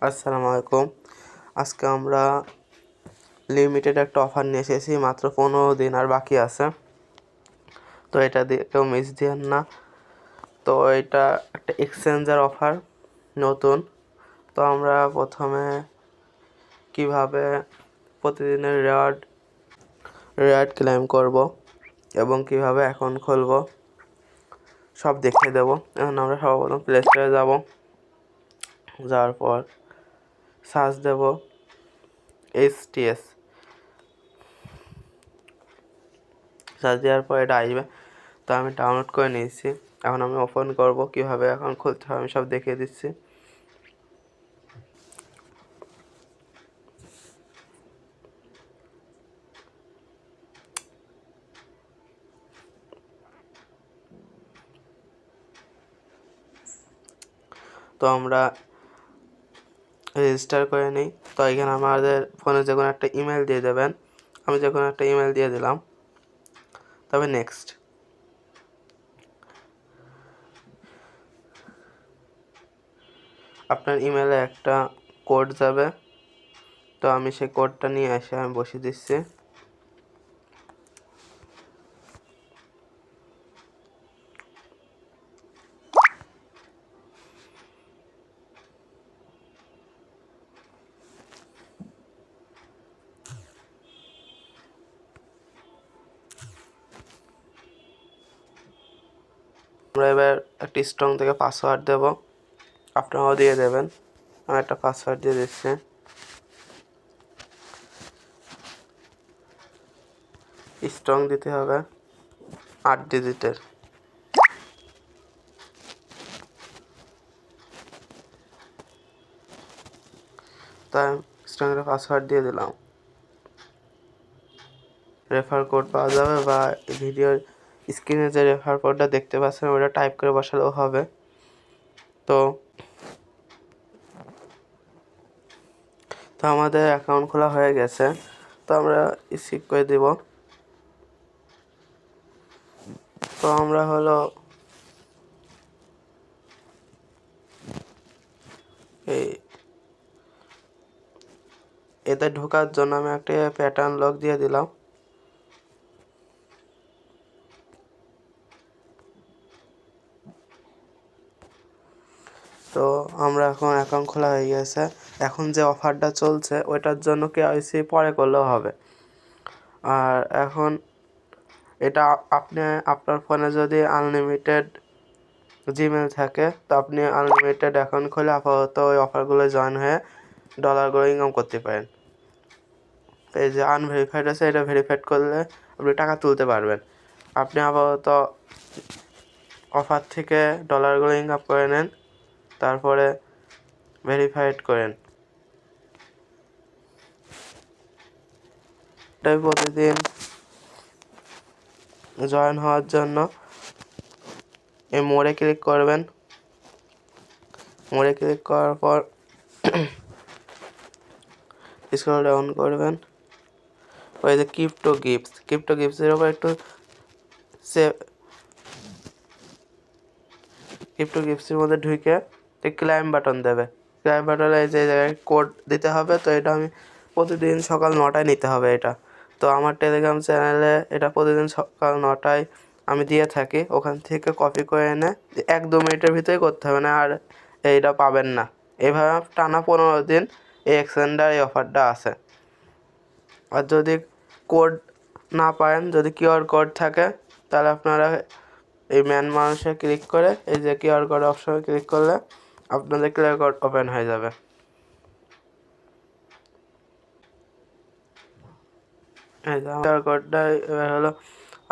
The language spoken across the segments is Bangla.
আসসালামু আলাইকুম। আজকে আমরা লিমিটেড একটা অফার নিয়ে এসেছি, মাত্র 15 দিন আর বাকি আছে। তো এটা দিয়ে কেউ মিস দিয়েন না। তো এটা একটা এক্সচেঞ্জের অফার নতুন। তো আমরা প্রথমে কিভাবে প্রতিদিনের রেওয়ার্ড ক্লেম করব এবং কিভাবে অ্যাকাউন্ট খুলব সব দেখিয়ে দেবো। এখন আমরা সর্বপ্রথম প্লে স্টোরে যাব, যাওয়ার পর সার্চ দেব HTS, সার্চ দেওয়ার পর এটা আসবে। তো আমি ডাউনলোড করে নিয়েছি, এখন আমি ওপেন করব। কীভাবে এখন খুলতে হবে আমি সব দেখিয়ে দিচ্ছি। তো আমরা রেজিস্টার করে নিই। তো এখানে আমাদের ফোনে যে কোনো একটা ইমেল দিয়ে দেবেন। আমি যে কোনো একটা ইমেল দিয়ে দিলাম, তবে নেক্সট। আপনার ইমেলে একটা কোড যাবে, তো আমি সেই কোডটা নিয়ে এসে আমি বসিয়ে দিচ্ছি। আমরা এবার একটা স্ট্রং থেকে পাসওয়ার্ড দেব, আপনারাও দিয়ে দেবেন। আমি একটা পাসওয়ার্ড দিয়ে দিচ্ছি। স্ট্রং দিতে হবে 8 ডিজিটের। তাই স্ট্রংয়ের পাসওয়ার্ড দিয়ে দিলাম। রেফার কোড পাওয়া যাবে, বা ভিডিওর স্ক্রিনে যে রেফার কোডটা দেখতে পাচ্ছেন ওটা টাইপ করে বসালেও হবে। তো আমাদের অ্যাকাউন্ট খোলা হয়ে গেছে। তো আমরা স্কিপ করে দেব। তো আমরা হলো এতে ঢোকার জন্য আমি একটা প্যাটার্ন লক দিয়ে দিলাম। তো আমরা এখন অ্যাকাউন্ট খোলা হয়ে গেছে। এখন যে অফারটা চলছে ওইটার জন্য KYC পরে করলেও হবে। আর এখন এটা আপনি আপনার ফোনে যদি আনলিমিটেড জিমেল থাকে, তো আপনি আনলিমিটেড অ্যাকাউন্ট খুলে আপাতত ওই অফারগুলো জয়েন হয়ে ডলারগুলো ইনকাম করতে পারেন। এই যে আনভেরিফাইড আছে, এটা ভেরিফাইড করলে আপনি টাকা তুলতে পারবেন। আপনি আপাতত অফার থেকে ডলারগুলো ইনকাম করে নেন, তারপরে ভেরিফাইড করেন। এটাই প্রতিদিন জয়েন হওয়ার জন্য এই মোড়ে ক্লিক করবেন। মোড়ে ক্লিক করার পর স্ক্রল ডাউন করবেন, ওই যে ক্রিপ্টো গিফটসের উপর একটু ক্রিপ্টো গিফটসের মধ্যে ঢুকে ক্লাইম বাটন দেবে। ক্লাইম বাটনে এই যে জায়গায় কোড দিতে হবে। তো এটা আমি প্রতিদিন সকাল 9টায় নিতে হবে এটা। তো আমার টেলিগ্রাম চ্যানেলে এটা প্রতিদিন সকাল 9টায় আমি দিয়ে থাকি। ওখান থেকে কপি করে এনে 1-2 মিনিটের ভিতরে করতে হবে, না আর এইটা পাবেন না। এইভাবে টানা 15 দিন এই এক্সটেন্ডার এই অফারটা আছে। আর যদি কোড না পারেন, যদি কিউআর কোড থাকে, তাহলে আপনারা এই ম্যান মানুষে ক্লিক করে এই যে কিউআর কোড অপশনে ক্লিক করলে আপনাদের কিউআর কোড ওপেন হয়ে যাবে। এই যে কিউআর কোডটা এবার হলো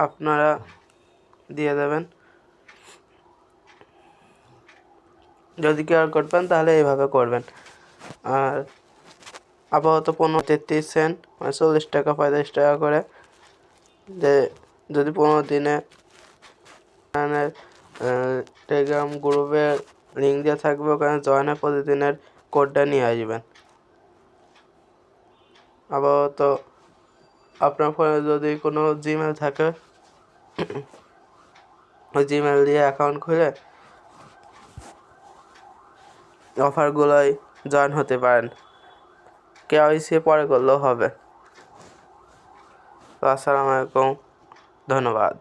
আপনারা দিয়ে দেবেন। যদি কিউআর কোড পান তাহলে এইভাবে করবেন। আর আপাতত 33 সেন্ট, মানে 40 টাকা 35 টাকা করে, যে যদি 15 দিনে টেলিগ্রাম গ্রুপের লিঙ্ক দেওয়া থাকবে, ওখানে জয়েনের প্রতিদিনের কোডটা নিয়ে আসবেন। আপাতত আপনার ফোনে যদি কোনো জিমেল থাকে, ওই জিমেল দিয়ে অ্যাকাউন্ট খুলে অফারগুলোই জয়েন হতে পারেন। কেওয়াইসি পরে করলেও হবে। তো আসসালামু আলাইকুম, ধন্যবাদ।